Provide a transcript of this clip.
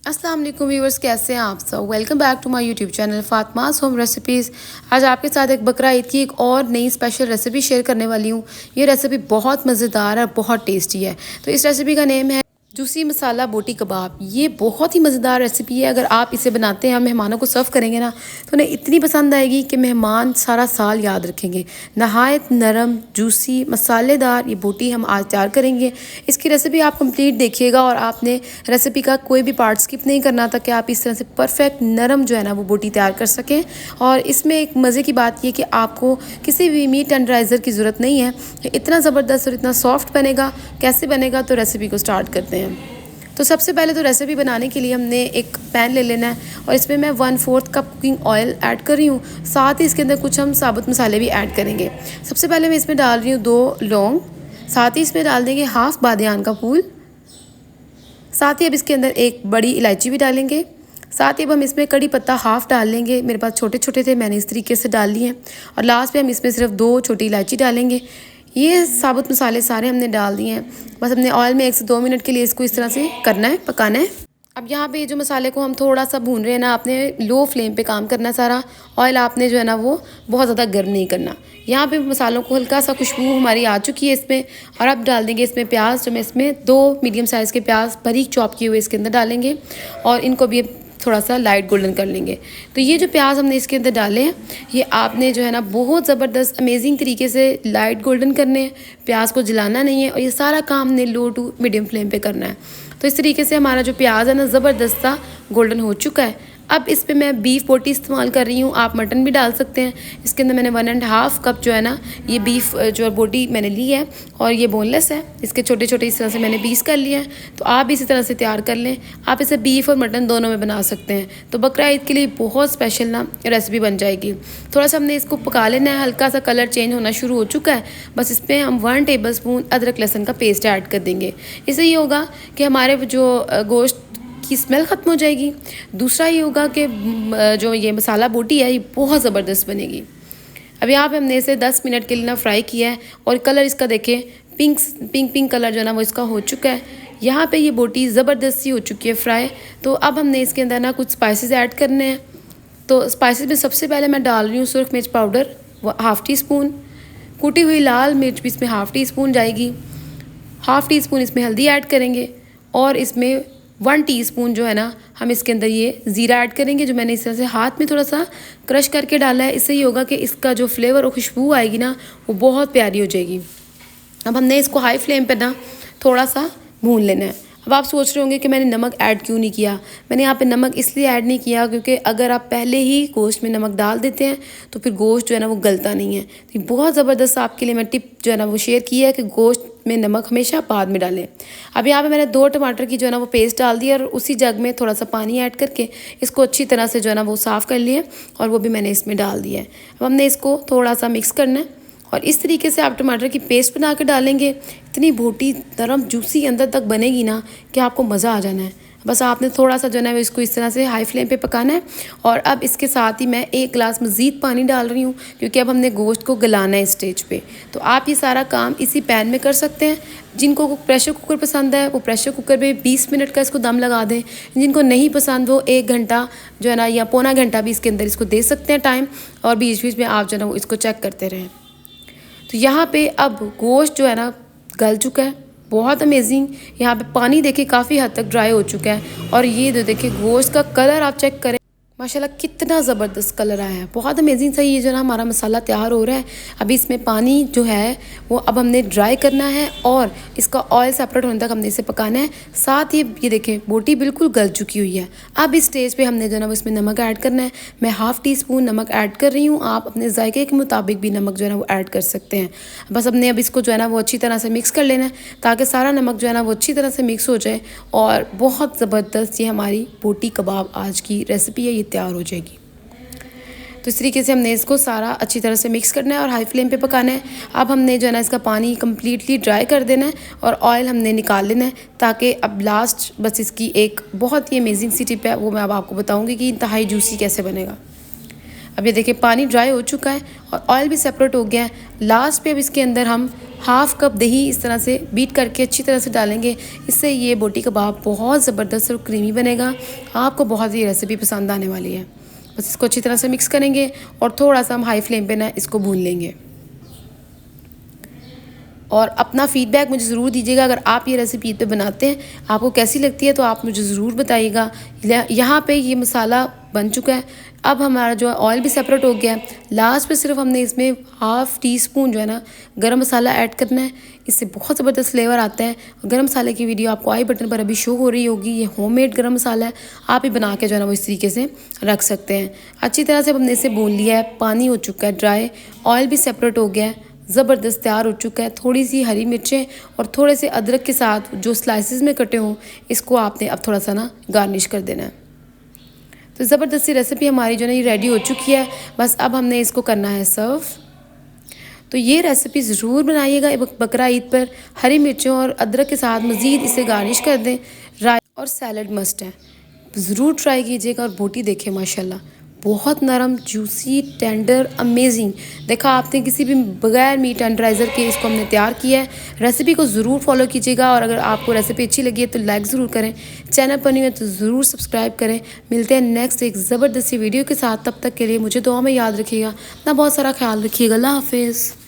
अस्सलाम वालेकुम व्यूअर्स, कैसे हैं आप सब। Welcome back to my YouTube channel Fatima's home recipes. आज आपके साथ एक बकरा ईद की एक और नई स्पेशल रेसिपी शेयर करने वाली हूँ। ये रेसिपी बहुत मज़ेदार और बहुत टेस्टी है। तो इस रेसिपी का नेम है जूसी मसाला बोटी कबाब। ये बहुत ही मज़ेदार रेसिपी है। अगर आप इसे बनाते हैं, मेहमानों को सर्व करेंगे ना, तो उन्हें इतनी पसंद आएगी कि मेहमान सारा साल याद रखेंगे। नहायत नरम जूसी मसालेदार ये बोटी हम आज तैयार करेंगे। इसकी रेसिपी आप कंप्लीट देखिएगा और आपने रेसिपी का कोई भी पार्ट स्किप नहीं करना, ताकि आप इस तरह से परफेक्ट नरम जो है ना वो बोटी तैयार कर सकें। और इसमें एक मज़े की बात ये कि आपको किसी भी मीट टेंडराइज़र की ज़रूरत नहीं है। इतना ज़बरदस्त और इतना सॉफ्ट बनेगा। कैसे बनेगा, तो रेसिपी को स्टार्ट करते हैं। तो सबसे पहले तो रेसिपी बनाने के लिए हमने एक पैन ले लेना है और इसमें मैं 1/4 कप कुकिंग ऑयल ऐड कर रही हूँ। साथ ही इसके अंदर कुछ हम साबुत मसाले भी ऐड करेंगे। सबसे पहले मैं इसमें डाल रही हूँ 2 लौंग, साथ ही इसमें डाल देंगे हाफ बादियान का फूल। साथ ही अब इसके अंदर एक बड़ी इलायची भी डालेंगे। साथ ही अब हम इसमें कड़ी पत्ता हाफ डाल लेंगे। मेरे पास छोटे छोटे थे, मैंने इस तरीके से डाल लिए हैं। और लास्ट में हम इसमें सिर्फ 2 छोटी इलायची डालेंगे। ये साबुत मसाले सारे हमने डाल दिए हैं। बस हमने ऑयल में 1 से 2 मिनट के लिए इसको इस तरह से करना है, पकाना है। अब यहाँ पे जो मसाले को हम थोड़ा सा भून रहे हैं ना, आपने लो फ्लेम पे काम करना है सारा। ऑयल आपने जो है ना वो बहुत ज़्यादा गर्म नहीं करना। यहाँ पे मसालों को हल्का सा खुशबू हमारी आ चुकी है इसमें। और अब डाल देंगे इसमें प्याज। जो मैं इसमें 2 मीडियम साइज़ के प्याज बारीक चॉप किए हुए इसके अंदर डालेंगे और इनको भी थोड़ा सा लाइट गोल्डन कर लेंगे। तो ये जो प्याज हमने इसके अंदर डाले हैं, ये आपने जो है ना बहुत ज़बरदस्त अमेजिंग तरीके से लाइट गोल्डन करने हैं। प्याज को जलाना नहीं है और ये सारा काम हमने लो टू मीडियम फ्लेम पे करना है। तो इस तरीके से हमारा जो प्याज है ना ज़बरदस्त सा गोल्डन हो चुका है। अब इस पे मैं बीफ बोटी इस्तेमाल कर रही हूँ। आप मटन भी डाल सकते हैं। इसके अंदर मैंने 1.5 कप जो है ना ये बीफ जो बोटी मैंने ली है और ये बोनलेस है। इसके छोटे छोटे इस तरह से मैंने पीस कर लिए हैं। तो आप भी इसी तरह से तैयार कर लें। आप इसे बीफ और मटन दोनों में बना सकते हैं। तो बकरा ईद के लिए बहुत स्पेशल ना रेसिपी बन जाएगी। थोड़ा सा हमने इसको पका लेना है। हल्का सा कलर चेंज होना शुरू हो चुका है। बस इस पर हम 1 टेबलस्पून अदरक लहसुन का पेस्ट ऐड कर देंगे। इससे ये होगा कि हमारे जो गोश्त की स्मेल ख़त्म हो जाएगी। दूसरा ये होगा कि जो ये मसाला बोटी है ये बहुत ज़बरदस्त बनेगी। अब यहाँ पे हमने इसे 10 मिनट के लिए ना फ्राई किया है और कलर इसका देखें पिंक कलर जो है ना वो इसका हो चुका है। यहाँ पे ये बोटी ज़बरदस्त सी हो चुकी है फ्राई। तो अब हमने इसके अंदर ना कुछ स्पाइसेस ऐड करने हैं। तो स्पाइसेस में सबसे पहले मैं डाल रही हूँ सुरख मिर्च पाउडर 1/2 टीस्पून। कुटी हुई लाल मिर्च भी इसमें 1/2 टीस्पून जाएगी। 1/2 टीस्पून इसमें हल्दी ऐड करेंगे और इसमें 1 टीस्पून जो है ना हम इसके अंदर ये ज़ीरा ऐड करेंगे, जो मैंने इस तरह से हाथ में थोड़ा सा क्रश करके डाला है। इससे ये होगा कि इसका जो फ्लेवर और खुशबू आएगी ना वो बहुत प्यारी हो जाएगी। अब हमने इसको हाई फ्लेम पे ना थोड़ा सा भून लेना है। अब आप सोच रहे होंगे कि मैंने नमक ऐड क्यों नहीं किया। मैंने यहाँ पे नमक इसलिए ऐड नहीं किया क्योंकि अगर आप पहले ही गोश्त में नमक डाल देते हैं तो फिर गोश्त जो है ना वो गलता नहीं है। तो ये बहुत ज़बरदस्त आपके लिए मैं टिप जो है ना वो शेयर की है कि गोश्त में नमक हमेशा बाद में डालें। अब यहाँ पे मैंने 2 टमाटर की जो है ना वो पेस्ट डाल दी और उसी जग में थोड़ा सा पानी ऐड करके इसको अच्छी तरह से जो है ना वो साफ़ कर लिया और वो भी मैंने इसमें डाल दिया है। अब हमने इसको थोड़ा सा मिक्स करना है और इस तरीके से आप टमाटर की पेस्ट बना के डालेंगे। इतनी बोटी नरम जूसी अंदर तक बनेगी ना कि आपको मज़ा आ जाना है। बस आपने थोड़ा सा जो है ना इसको इस तरह से हाई फ्लेम पे पकाना है। और अब इसके साथ ही मैं 1 गिलास मज़ीद पानी डाल रही हूँ क्योंकि अब हमने गोश्त को गलाना है इस स्टेज पे। तो आप ये सारा काम इसी पैन में कर सकते हैं। जिनको प्रेशर कुकर पसंद है वो प्रेशर कुकर में 20 मिनट का इसको दम लगा दें। जिनको नहीं पसंद वो 1 घंटा जो है ना या पौना घंटा भी इसके अंदर इसको दे सकते हैं टाइम। और बीच बीच में आप जो है ना वो इसको चेक करते रहें। तो यहाँ पे अब गोश्त जो है ना गल चुका है, बहुत अमेजिंग। यहाँ पे पानी देखिए काफ़ी हद तक ड्राई हो चुका है और ये जो देखिए गोश्त का कलर आप चेक करें, माशाल्लाह कितना ज़बरदस्त कलर आया है, बहुत अमेजिंग सा ये जो ना हमारा मसाला तैयार हो रहा है। अभी इसमें पानी जो है वो अब हमने ड्राई करना है और इसका ऑयल सेपरेट होने तक हमने इसे पकाना है। साथ ही ये देखें बोटी बिल्कुल गल चुकी हुई है। अब इस स्टेज पे हमने जो ना वो इसमें नमक ऐड करना है। मैं 1/2 टीस्पून नमक ऐड कर रही हूँ। आप अपने जायके के मुताबिक भी नमक जो है ना वो ऐड कर सकते हैं। बस हमने अब इसको जो है ना वो अच्छी तरह से मिक्स कर लेना है ताकि सारा नमक जो है ना वो अच्छी तरह से मिक्स हो जाए और बहुत ज़बरदस्त ये हमारी बोटी कबाब आज की रेसिपी है तैयार हो जाएगी। तो इस तरीके से हमने इसको सारा अच्छी तरह से मिक्स करना है और हाई फ्लेम पे पकाना है। अब हमने जो है ना इसका पानी कम्प्लीटली ड्राई कर देना है और ऑयल हमने निकाल लेना है ताकि अब लास्ट बस इसकी एक बहुत ही अमेजिंग सी टिप है, वो मैं अब आपको बताऊंगी कि इंतहाई जूसी कैसे बनेगा। अब ये देखिए पानी ड्राई हो चुका है और ऑयल भी सेपरेट हो गया है। लास्ट पे अब इसके अंदर हम हाफ़ कप दही इस तरह से बीट करके अच्छी तरह से डालेंगे। इससे ये बोटी कबाब बहुत ज़बरदस्त और क्रीमी बनेगा। आपको बहुत ही रेसिपी पसंद आने वाली है। बस इसको अच्छी तरह से मिक्स करेंगे और थोड़ा सा हम हाई फ्लेम पे ना इसको भून लेंगे। और अपना फ़ीडबैक मुझे ज़रूर दीजिएगा। अगर आप ये रेसिपी ईद पे बनाते हैं, आपको कैसी लगती है तो आप मुझे ज़रूर बताइएगा। यहाँ पे ये मसाला बन चुका है। अब हमारा जो है ऑयल भी सेपरेट हो गया है। लास्ट पे सिर्फ हमने इसमें हाफ़ टी स्पून जो है ना गरम मसाला ऐड करना है। इससे बहुत ज़बरदस्त फ्लेवर आता है। गरम मसाले की वीडियो आपको आई बटन पर अभी शो हो रही होगी। ये होममेड गरम मसाला है। आप ही बना के जो है ना वो इस तरीके से रख सकते हैं। अच्छी तरह से हमने इसे भून लिया है। पानी हो चुका है ड्राई, ऑयल भी सेपरेट हो गया है, ज़बरदस्त तैयार हो चुका है। थोड़ी सी हरी मिर्चें और थोड़े से अदरक के साथ जो स्लाइसेस में कटे हों, इसको आपने अब थोड़ा सा ना गार्निश कर देना है। तो ज़बरदस्ती रेसिपी हमारी जो है ये रेडी हो चुकी है। बस अब हमने इसको करना है सर्व। तो ये रेसिपी ज़रूर बनाइएगा बकरा ईद पर। हरी मिर्चों और अदरक के साथ मज़ीद इसे गार्निश कर दें। राइस और सैलड मस्ट है, ज़रूर ट्राई कीजिएगा। और बोटी देखें माशाल्लाह, बहुत नरम, जूसी, टेंडर, अमेजिंग। देखा आपने, किसी भी बगैर मीट टेंडराइज़र के इसको हमने तैयार किया है। रेसिपी को ज़रूर फॉलो कीजिएगा। और अगर आपको रेसिपी अच्छी लगी है तो लाइक ज़रूर करें। चैनल पर नहीं है तो ज़रूर सब्सक्राइब करें। मिलते हैं नेक्स्ट एक ज़बरदस्ती वीडियो के साथ। तब तक के लिए मुझे दुआ में याद रखिएगा। अपना बहुत सारा ख्याल रखिएगा। अल्लाह हाफिज़।